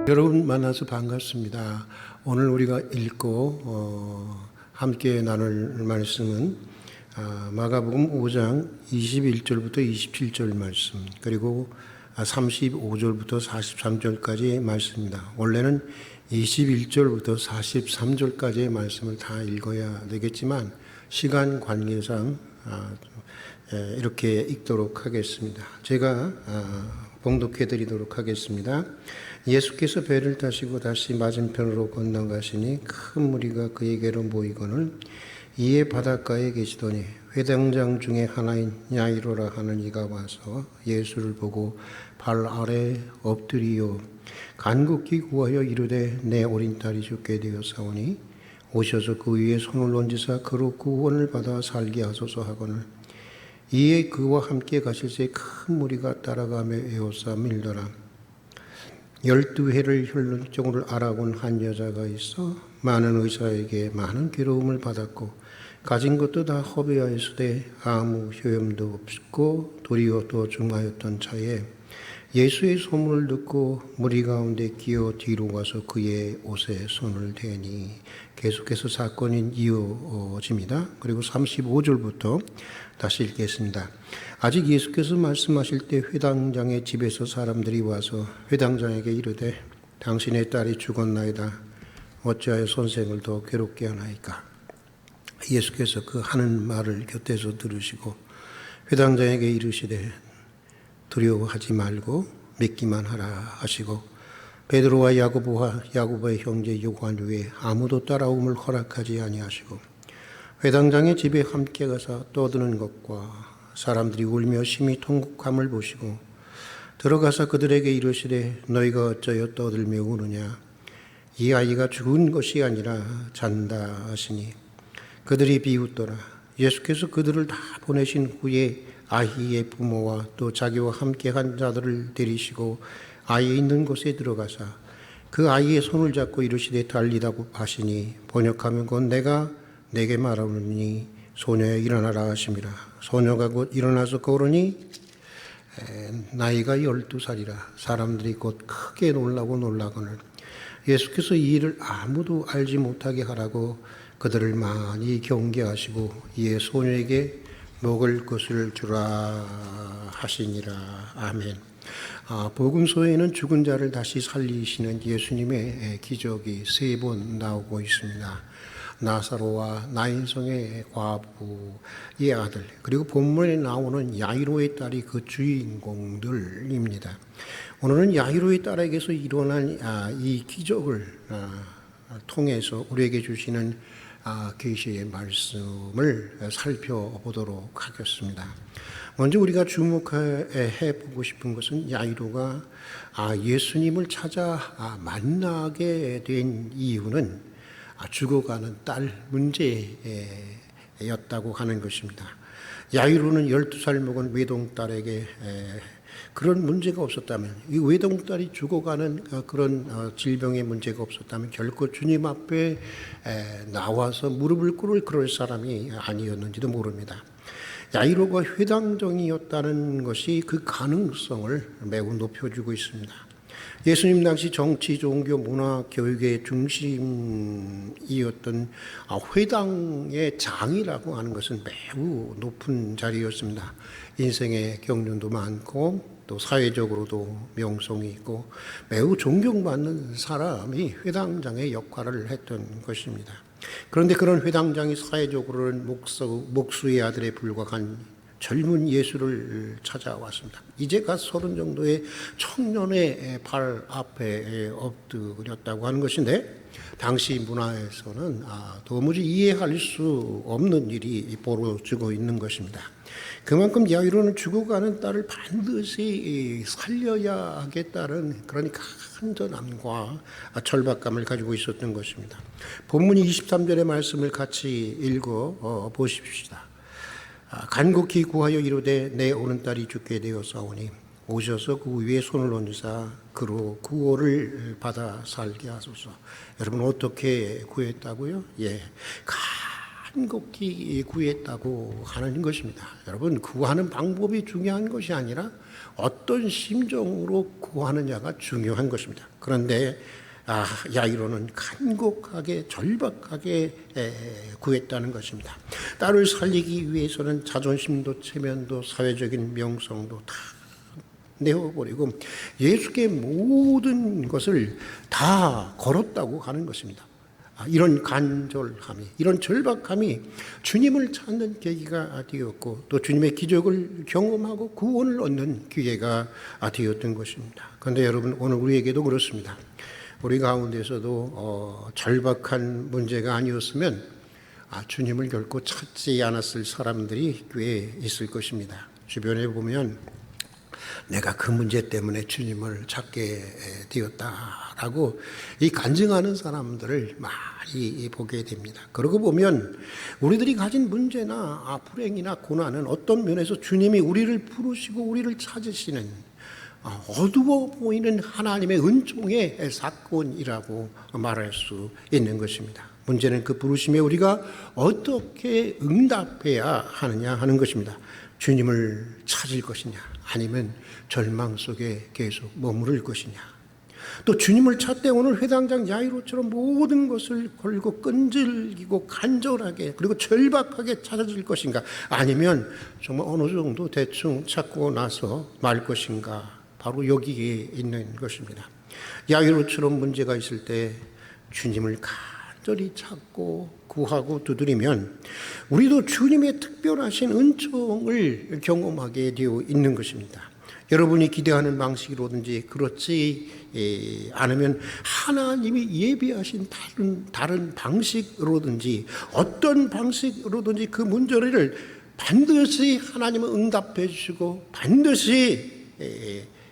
여러분 만나서 반갑습니다. 오늘 우리가 읽고 함께 나눌 말씀은 마가복음 5장 21절부터 27절 말씀, 그리고 35절부터 43절까지의 말씀입니다. 원래는 21절부터 43절까지의 말씀을 다 읽어야 되겠지만 시간 관계상 이렇게 읽도록 하겠습니다. 제가 봉독해 드리도록 하겠습니다. 예수께서 배를 타시고 다시 맞은편으로 건너가시니 큰 무리가 그에게로 모이거늘 이에 바닷가에 계시더니 회당장 중에 하나인 야이로라 하는 이가 와서 예수를 보고 발 아래 엎드리어 간곡히 구하여 이르되 내 어린 딸이 죽게 되었사오니 오셔서 그 위에 손을 얹으사 그로 구원을 받아 살게 하소서 하거늘 이에 그와 함께 가실새 큰 무리가 따라가며 에워싸 밀더라. 12해를 혈루증으로 앓아온 한 여자가 있어 많은 의사에게 많은 괴로움을 받았고 가진 것도 다 허비하였으되 아무 효염도 없고 도리어 또 중하였던 차에 예수의 소문을 듣고 무리 가운데 끼어 뒤로 가서 그의 옷에 손을 대니 계속해서 사건이 이어집니다. 그리고 35절부터 다시 읽겠습니다. 아직 예수께서 말씀하실 때 회당장의 집에서 사람들이 와서 회당장에게 이르되 당신의 딸이 죽었나이다. 어찌하여 선생을 더 괴롭게 하나이까. 예수께서 그 하는 말을 곁에서 들으시고 회당장에게 이르시되 두려워하지 말고 믿기만 하라 하시고 베드로와 야고보의 형제 요한 외에 아무도 따라옴을 허락하지 아니하시고 회당장의 집에 함께 가서 떠드는 것과 사람들이 울며 심히 통곡함을 보시고 들어가서 그들에게 이르시되 너희가 어찌하여 떠들며 우느냐. 이 아이가 죽은 것이 아니라 잔다 하시니 그들이 비웃더라. 예수께서 그들을 다 보내신 후에 아이의 부모와 또 자기와 함께 한 자들을 데리시고 아이 있는 곳에 들어가사 그 아이의 손을 잡고 이르시되 달리다고 하시니 번역하면 곧 내가 내게 말하노니 소녀야 일어나라 하심이라. 소녀가 곧 일어나서 걸으니 나이가 12살이라. 사람들이 곧 크게 놀라거늘 예수께서 이 일을 아무도 알지 못하게 하라고 그들을 많이 경계하시고 이에 소녀에게 먹을 것을 주라 하시니라. 아멘. 복음서에는 죽은 자를 다시 살리시는 예수님의 기적이 3번 나오고 있습니다. 나사로와 나인성의 과부의 아들, 그리고 본문에 나오는 야이로의 딸이 그 주인공들입니다. 오늘은 야이로의 딸에게서 일어난 이 기적을 통해서 우리에게 주시는 계시의 말씀을 살펴보도록 하겠습니다. 먼저 우리가 주목해 보고 싶은 것은 야이로가 예수님을 찾아 만나게 된 이유는 죽어가는 딸 문제였다고 하는 것입니다. 야이로는 12살 먹은 외동딸에게 그런 문제가 없었다면, 이 외동딸이 죽어가는 그런 질병의 문제가 없었다면 결코 주님 앞에 나와서 무릎을 꿇을 그럴 사람이 아니었는지도 모릅니다. 야이로가 회당장이었다는 것이 그 가능성을 매우 높여주고 있습니다. 예수님 당시 정치, 종교, 문화, 교육의 중심이었던 회당의 장이라고 하는 것은 매우 높은 자리였습니다. 인생의 경륜도 많고 또 사회적으로도 명성이 있고 매우 존경받는 사람이 회당장의 역할을 했던 것입니다. 그런데 그런 회당장이 사회적으로는 목수의 아들에 불과한 젊은 예수를 찾아왔습니다. 이제 갓 30 정도의 청년의 발 앞에 엎드렸다고 하는 것인데 당시 문화에서는 도무지 이해할 수 없는 일이 벌어지고 있는 것입니다. 그만큼 야이로는 죽어가는 딸을 반드시 살려야 하겠다는 그런 간절함과 절박감을 가지고 있었던 것입니다. 본문 23절의 말씀을 같이 읽어 보십시다. 간곡히 구하여 이르되 내 오는 딸이 죽게 되었사오니 오셔서 그 위에 손을 얹으사 그로 구원을 받아 살게 하소서. 여러분 어떻게 구했다고요? 간곡히 구했다고 하는 것입니다. 여러분, 구하는 방법이 중요한 것이 아니라 어떤 심정으로 구하느냐가 중요한 것입니다. 그런데 야이로는 간곡하게 절박하게 구했다는 것입니다. 딸을 살리기 위해서는 자존심도 체면도 사회적인 명성도 다 내어버리고 예수께 모든 것을 다 걸었다고 하는 것입니다. 이런 간절함이, 이런 절박함이 주님을 찾는 계기가 되었고 또 주님의 기적을 경험하고 구원을 얻는 기회가 되었던 것입니다. 그런데 여러분, 오늘 우리에게도 그렇습니다. 우리 가운데서도 절박한 문제가 아니었으면 주님을 결코 찾지 않았을 사람들이 꽤 있을 것입니다. 주변에 보면 내가 그 문제 때문에 주님을 찾게 되었다라고 이 간증하는 사람들을 많이 보게 됩니다. 그러고 보면 우리들이 가진 문제나 불행이나 고난은 어떤 면에서 주님이 우리를 부르시고 우리를 찾으시는 어두워 보이는 하나님의 은총의 사건이라고 말할 수 있는 것입니다. 문제는 그 부르심에 우리가 어떻게 응답해야 하느냐 하는 것입니다. 주님을 찾을 것이냐, 아니면 절망 속에 계속 머무를 것이냐. 또 주님을 찾되 오늘 회당장 야이로처럼 모든 것을 걸고 끈질기고 간절하게 그리고 절박하게 찾아질 것인가, 아니면 정말 어느 정도 대충 찾고 나서 말 것인가. 바로 여기에 있는 것입니다. 야이로처럼 문제가 있을 때 주님을 간절히 찾고 구하고 두드리면 우리도 주님의 특별하신 은총을 경험하게 되어 있는 것입니다. 여러분이 기대하는 방식이로든지 그렇지 않으면 하나님이 예비하신 다른 방식으로든지 어떤 방식으로든지 그 문제를 반드시 하나님은 응답해 주시고 반드시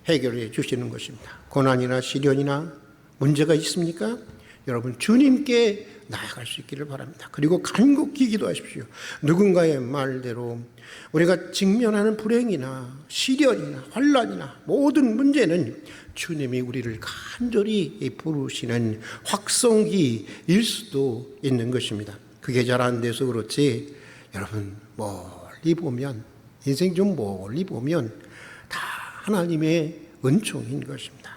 해결해 주시는 것입니다. 고난이나 시련이나 문제가 있습니까? 여러분, 주님께 나아갈 수 있기를 바랍니다. 그리고 간곡히 기도하십시오. 누군가의 말대로 우리가 직면하는 불행이나 시련이나 환난이나 모든 문제는 주님이 우리를 간절히 부르시는 확성기일 수도 있는 것입니다. 그게 잘 안 돼서 그렇지, 여러분, 멀리 보면, 인생 좀 멀리 보면 다 하나님의 은총인 것입니다.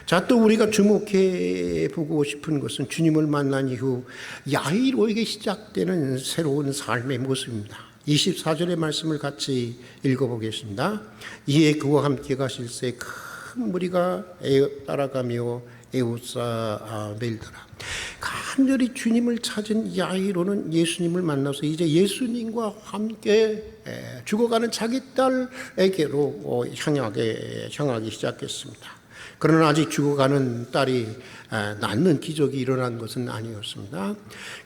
자, 또 우리가 주목해 보고 싶은 것은 주님을 만난 이후 야이로에게 시작되는 새로운 삶의 모습입니다. 24절의 말씀을 같이 읽어보겠습니다. 이에 그와 함께 가실새 큰 무리가 따라가며 에우싸 밀더라. 간절히 주님을 찾은 야이로는 예수님을 만나서 이제 예수님과 함께 죽어가는 자기 딸에게로 향하기 시작했습니다. 그러나 아직 죽어가는 딸이 낳는 기적이 일어난 것은 아니었습니다.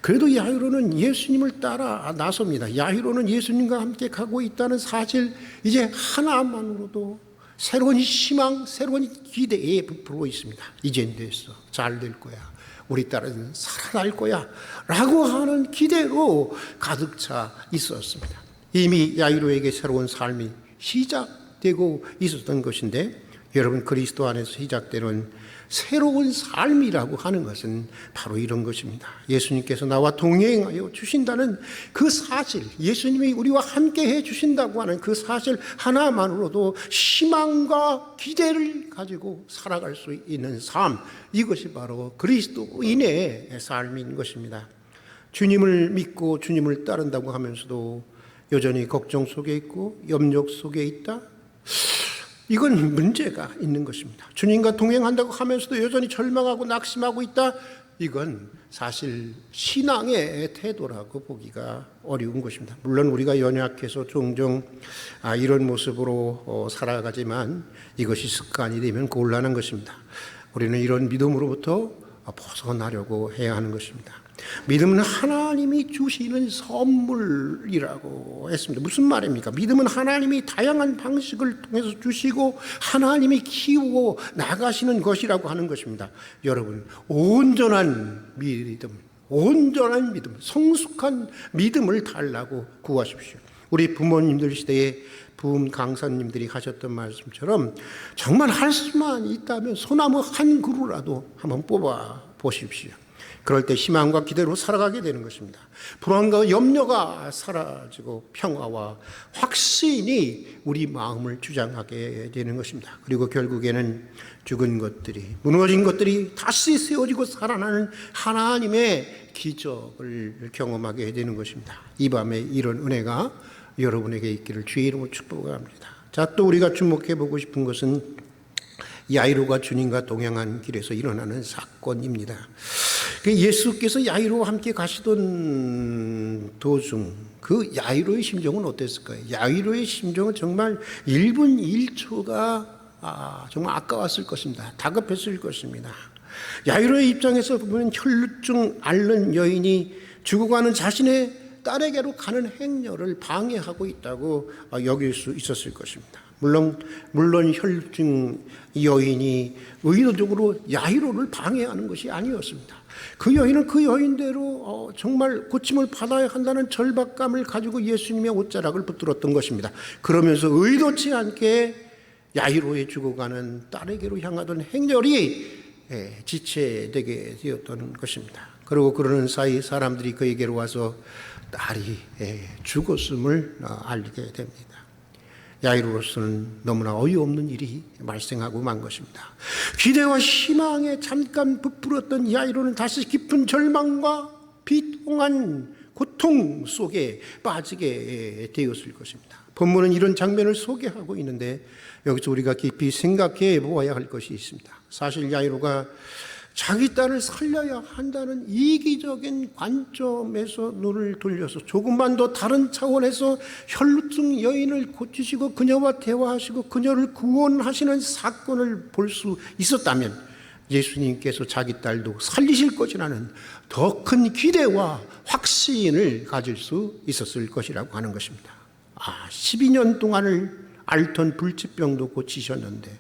그래도 야이로는 예수님을 따라 나섭니다. 야이로는 예수님과 함께 가고 있다는 사실, 이제 하나만으로도 새로운 희망, 새로운 기대에 부풀어 있습니다. 이젠 됐어, 잘 될 거야, 우리 딸은 살아날 거야 라고 하는 기대로 가득 차 있었습니다. 이미 야이로에게 새로운 삶이 시작되고 있었던 것인데, 여러분, 그리스도 안에서 시작되는 새로운 삶이라고 하는 것은 바로 이런 것입니다. 예수님께서 나와 동행하여 주신다는 그 사실, 예수님이 우리와 함께 해 주신다고 하는 그 사실 하나만으로도 희망과 기대를 가지고 살아갈 수 있는 삶, 이것이 바로 그리스도인의 삶인 것입니다. 주님을 믿고 주님을 따른다고 하면서도 여전히 걱정 속에 있고 염려 속에 있다? 이건 문제가 있는 것입니다. 주님과 동행한다고 하면서도 여전히 절망하고 낙심하고 있다? 이건 사실 신앙의 태도라고 보기가 어려운 것입니다. 물론 우리가 연약해서 종종 이런 모습으로 살아가지만 이것이 습관이 되면 곤란한 것입니다. 우리는 이런 믿음으로부터 벗어나려고 해야 하는 것입니다. 믿음은 하나님이 주시는 선물이라고 했습니다. 무슨 말입니까? 믿음은 하나님이 다양한 방식을 통해서 주시고 하나님이 키우고 나가시는 것이라고 하는 것입니다. 여러분, 온전한 믿음, 성숙한 믿음을 달라고 구하십시오. 우리 부모님들 시대에 부흥 강사님들이 하셨던 말씀처럼 정말 할 수만 있다면 소나무 한 그루라도 한번 뽑아 보십시오. 그럴 때 희망과 기대로 살아가게 되는 것입니다. 불안과 염려가 사라지고 평화와 확신이 우리 마음을 주장하게 되는 것입니다. 그리고 결국에는 죽은 것들이, 무너진 것들이 다시 세워지고 살아나는 하나님의 기적을 경험하게 되는 것입니다. 이 밤에 이런 은혜가 여러분에게 있기를 주의 이름으로 축복합니다. 자, 또 우리가 주목해 보고 싶은 것은 야이로가 주님과 동행한 길에서 일어나는 사건입니다. 예수께서 야이로와 함께 가시던 도중 그 야이로의 심정은 어땠을까요? 야이로의 심정은 정말 1분 1초가 정말 아까웠을 것입니다. 다급했을 것입니다. 야이로의 입장에서 보면 혈루증 앓는 여인이 죽어가는 자신의 딸에게로 가는 행렬을 방해하고 있다고 여길 수 있었을 것입니다. 물론 혈루증 여인이 의도적으로 야이로를 방해하는 것이 아니었습니다. 그 여인은 그 여인대로 정말 고침을 받아야 한다는 절박감을 가지고 예수님의 옷자락을 붙들었던 것입니다. 그러면서 의도치 않게 야이로에 죽어가는 딸에게로 향하던 행렬이 지체되게 되었던 것입니다. 그리고 그러는 사이 사람들이 그에게로 와서 딸이 죽었음을 알리게 됩니다. 야이로로서는 너무나 어이없는 일이 발생하고 만 것입니다. 기대와 희망에 잠깐 부풀었던 야이로는 다시 깊은 절망과 비통한 고통 속에 빠지게 되었을 것입니다. 본문은 이런 장면을 소개하고 있는데 여기서 우리가 깊이 생각해 보아야 할 것이 있습니다. 사실 야이로가 자기 딸을 살려야 한다는 이기적인 관점에서 눈을 돌려서 조금만 더 다른 차원에서 혈루증 여인을 고치시고 그녀와 대화하시고 그녀를 구원하시는 사건을 볼 수 있었다면 예수님께서 자기 딸도 살리실 것이라는 더 큰 기대와 확신을 가질 수 있었을 것이라고 하는 것입니다. 12년 동안을 앓던 불치병도 고치셨는데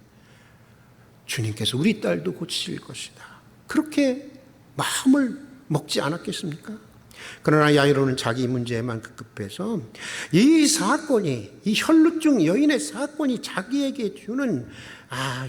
주님께서 우리 딸도 고치실 것이다. 그렇게 마음을 먹지 않았겠습니까? 그러나 야이로는 자기 문제에만 급급해서 이 사건이, 이 혈루증 여인의 사건이 자기에게 주는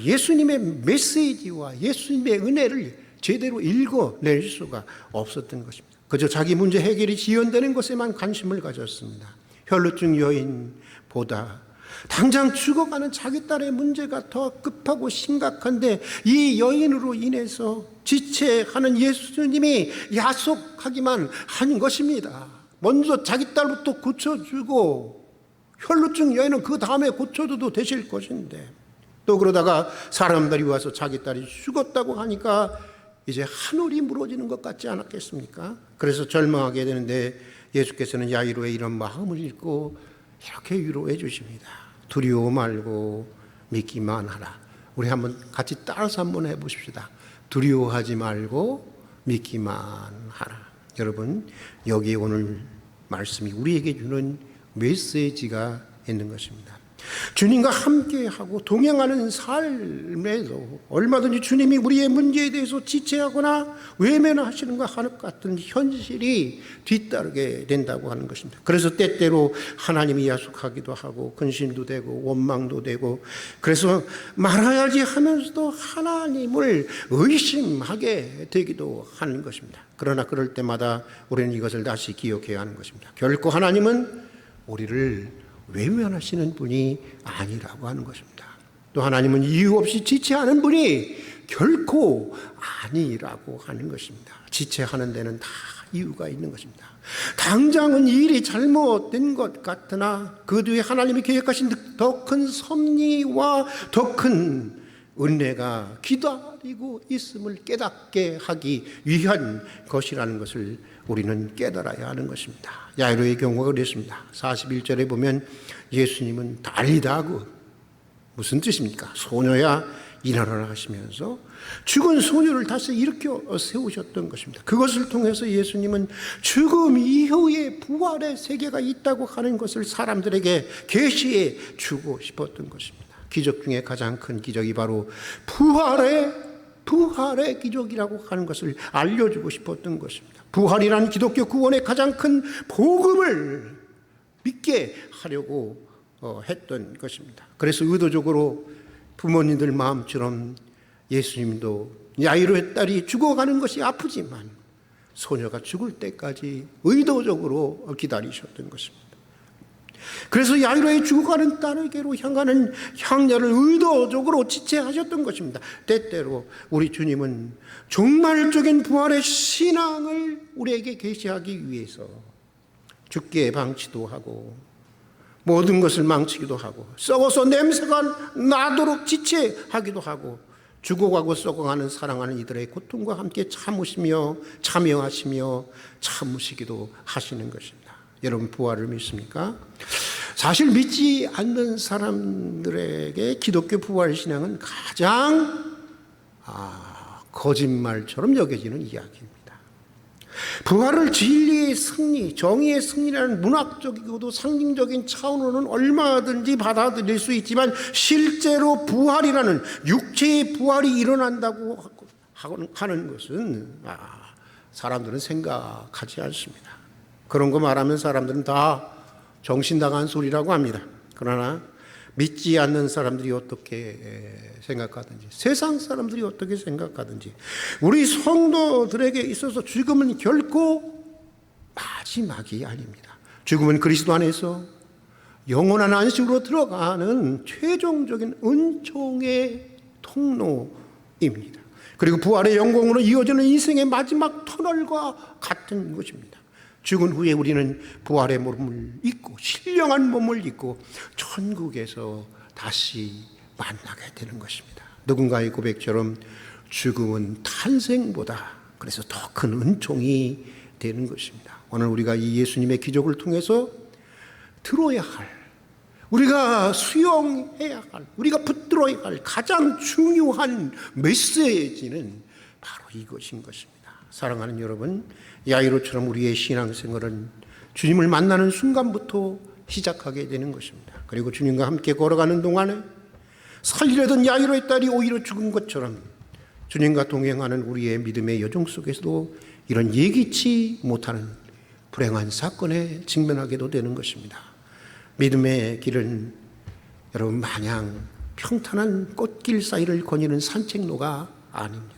예수님의 메시지와 예수님의 은혜를 제대로 읽어낼 수가 없었던 것입니다. 그저 자기 문제 해결이 지연되는 것에만 관심을 가졌습니다. 혈루증 여인보다 당장 죽어가는 자기 딸의 문제가 더 급하고 심각한데 이 여인으로 인해서 지체하는 예수님이 야속하기만 한 것입니다. 먼저 자기 딸부터 고쳐주고 혈루증 여인은 그 다음에 고쳐줘도 되실 것인데 또 그러다가 사람들이 와서 자기 딸이 죽었다고 하니까 이제 하늘이 무너지는 것 같지 않았겠습니까? 그래서 절망하게 되는데 예수께서는 야이로의 이런 마음을 읽고 이렇게 위로해 주십니다. 두려워 말고 믿기만 하라. 우리 한번 같이 따라서 한번 해보십시다. 두려워하지 말고 믿기만 하라. 여러분, 여기에 오늘 말씀이 우리에게 주는 메시지가 있는 것입니다. 주님과 함께하고 동행하는 삶에도 얼마든지 주님이 우리의 문제에 대해서 지체하거나 외면하시는 것 같은 현실이 뒤따르게 된다고 하는 것입니다. 그래서 때때로 하나님이 야속하기도 하고 근심도 되고 원망도 되고 그래서 말아야지 하면서도 하나님을 의심하게 되기도 하는 것입니다. 그러나 그럴 때마다 우리는 이것을 다시 기억해야 하는 것입니다. 결코 하나님은 우리를 외면하시는 분이 아니라고 하는 것입니다. 또 하나님은 이유 없이 지체하는 분이 결코 아니라고 하는 것입니다. 지체하는 데는 다 이유가 있는 것입니다. 당장은 일이 잘못된 것 같으나 그 뒤에 하나님이 계획하신 더 큰 섭리와 더 큰 은혜가 기다리고 있음을 깨닫게 하기 위한 것이라는 것을 우리는 깨달아야 하는 것입니다. 야이로의 경우가 그랬습니다. 41절에 보면 예수님은 달리다 하고 무슨 뜻입니까? 소녀야 일어나라 하시면서 죽은 소녀를 다시 일으켜 세우셨던 것입니다. 그것을 통해서 예수님은 죽음 이후에 부활의 세계가 있다고 하는 것을 사람들에게 계시해 주고 싶었던 것입니다. 기적 중에 가장 큰 기적이 바로 부활의 기적이라고 하는 것을 알려주고 싶었던 것입니다. 부활이라는 기독교 구원의 가장 큰 복음을 믿게 하려고 했던 것입니다. 그래서 의도적으로 부모님들 마음처럼 예수님도 야이로의 딸이 죽어가는 것이 아프지만 소녀가 죽을 때까지 의도적으로 기다리셨던 것입니다. 그래서 야이로의 죽어가는 딸에게로 향하는 향려를 의도적으로 지체하셨던 것입니다. 때때로 우리 주님은 종말적인 부활의 신앙을 우리에게 계시하기 위해서 죽게 방치도 하고 모든 것을 망치기도 하고 썩어서 냄새가 나도록 지체하기도 하고 죽어가고 썩어가는 사랑하는 이들의 고통과 함께 참으시며 참여하시며 참으시기도 하시는 것입니다. 여러분, 부활을 믿습니까? 사실 믿지 않는 사람들에게 기독교 부활 신앙은 가장 거짓말처럼 여겨지는 이야기입니다. 부활을 진리의 승리, 정의의 승리라는 문학적이고도 상징적인 차원으로는 얼마든지 받아들일 수 있지만 실제로 부활이라는 육체의 부활이 일어난다고 하는 것은 사람들은 생각하지 않습니다. 그런 거 말하면 사람들은 다 정신나간 소리라고 합니다. 그러나 믿지 않는 사람들이 어떻게 생각하든지, 세상 사람들이 어떻게 생각하든지, 우리 성도들에게 있어서 죽음은 결코 마지막이 아닙니다. 죽음은 그리스도 안에서 영원한 안식으로 들어가는 최종적인 은총의 통로입니다. 그리고 부활의 영광으로 이어지는 인생의 마지막 터널과 같은 것입니다. 죽은 후에 우리는 부활의 몸을 입고 신령한 몸을 입고 천국에서 다시 만나게 되는 것입니다. 누군가의 고백처럼 죽음은 탄생보다 그래서 더 큰 은총이 되는 것입니다. 오늘 우리가 이 예수님의 기적을 통해서 들어야 할, 우리가 수용해야 할, 우리가 붙들어야 할 가장 중요한 메시지는 바로 이것인 것입니다. 사랑하는 여러분, 야이로처럼 우리의 신앙생활은 주님을 만나는 순간부터 시작하게 되는 것입니다. 그리고 주님과 함께 걸어가는 동안에 살리려던 야이로의 딸이 오히려 죽은 것처럼 주님과 동행하는 우리의 믿음의 여정 속에서도 이런 예기치 못하는 불행한 사건에 직면하게도 되는 것입니다. 믿음의 길은 여러분 마냥 평탄한 꽃길 사이를 거니는 산책로가 아닙니다.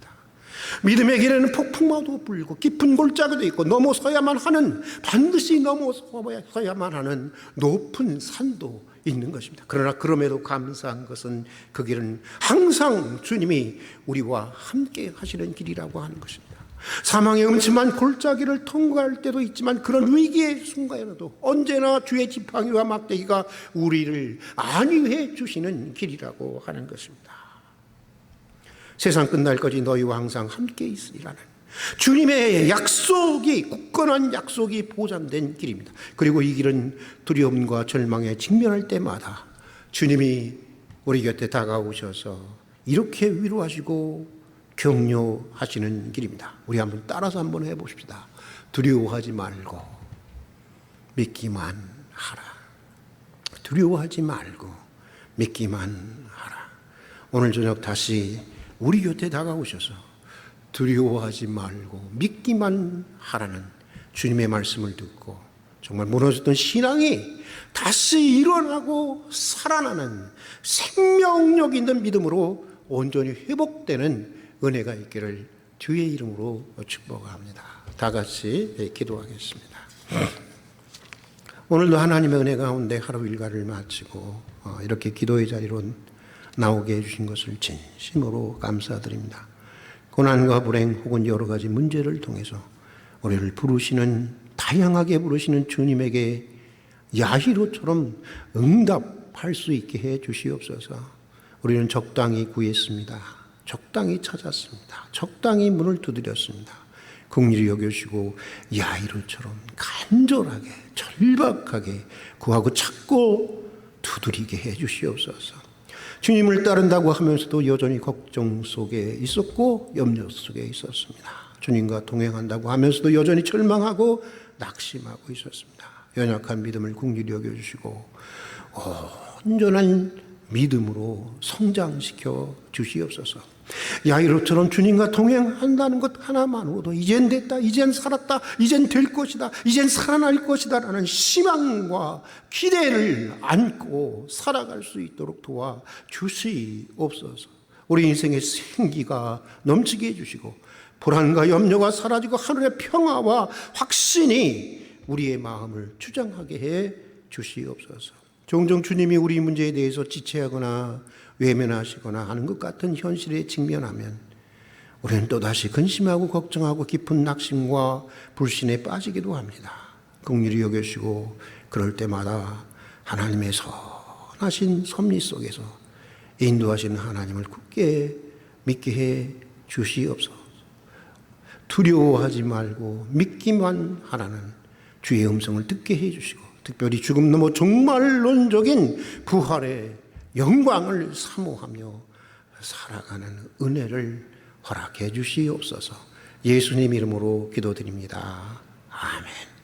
믿음의 길에는 폭풍마도 불고 깊은 골짜기도 있고 넘어서야만 하는, 반드시 넘어서야만 하는 높은 산도 있는 것입니다. 그러나 그럼에도 감사한 것은 그 길은 항상 주님이 우리와 함께 하시는 길이라고 하는 것입니다. 사망의 음침한 골짜기를 통과할 때도 있지만 그런 위기의 순간에도 언제나 주의 지팡이와 막대기가 우리를 안위해 주시는 길이라고 하는 것입니다. 세상 끝날까지 너희와 항상 함께 있으리라는 주님의 약속이, 굳건한 약속이 보장된 길입니다. 그리고 이 길은 두려움과 절망에 직면할 때마다 주님이 우리 곁에 다가오셔서 이렇게 위로하시고 격려하시는 길입니다. 우리 한번 따라서 한번 해봅시다. 두려워하지 말고 믿기만 하라. 두려워하지 말고 믿기만 하라. 오늘 저녁 다시 우리 곁에 다가오셔서 두려워하지 말고 믿기만 하라는 주님의 말씀을 듣고 정말 무너졌던 신앙이 다시 일어나고 살아나는 생명력 있는 믿음으로 온전히 회복되는 은혜가 있기를 주의 이름으로 축복합니다. 다 같이 기도하겠습니다. 오늘도 하나님의 은혜 가운데 하루 일과를 마치고 이렇게 기도의 자리로 나오게 해주신 것을 진심으로 감사드립니다. 고난과 불행 혹은 여러 가지 문제를 통해서 우리를 부르시는, 다양하게 부르시는 주님에게 야히로처럼 응답할 수 있게 해 주시옵소서. 우리는 적당히 구했습니다. 적당히 찾았습니다. 적당히 문을 두드렸습니다. 긍휼히 여겨주시고 야히로처럼 간절하게 절박하게 구하고 찾고 두드리게 해 주시옵소서. 주님을 따른다고 하면서도 여전히 걱정 속에 있었고 염려 속에 있었습니다. 주님과 동행한다고 하면서도 여전히 절망하고 낙심하고 있었습니다. 연약한 믿음을 긍휼히 여겨주시고 온전한 믿음으로 성장시켜 주시옵소서. 야이로처럼 주님과 동행한다는 것 하나만으로도 이젠 됐다, 이젠 살았다, 이젠 될 것이다, 이젠 살아날 것이다 라는 희망과 기대를 안고 살아갈 수 있도록 도와주시옵소서. 우리 인생의 생기가 넘치게 해주시고 불안과 염려가 사라지고 하늘의 평화와 확신이 우리의 마음을 주장하게 해 주시옵소서. 종종 주님이 우리 문제에 대해서 지체하거나 외면하시거나 하는 것 같은 현실에 직면하면 우리는 또다시 근심하고 걱정하고 깊은 낙심과 불신에 빠지기도 합니다. 긍휼히 여겨주시고 그럴 때마다 하나님의 선하신 섭리 속에서 인도하시는 하나님을 굳게 믿게 해 주시옵소서. 두려워하지 말고 믿기만 하라는 주의 음성을 듣게 해 주시고, 특별히 죽음 넘어 종말론적인 부활의 영광을 사모하며 살아가는 은혜를 허락해 주시옵소서. 예수님 이름으로 기도드립니다. 아멘.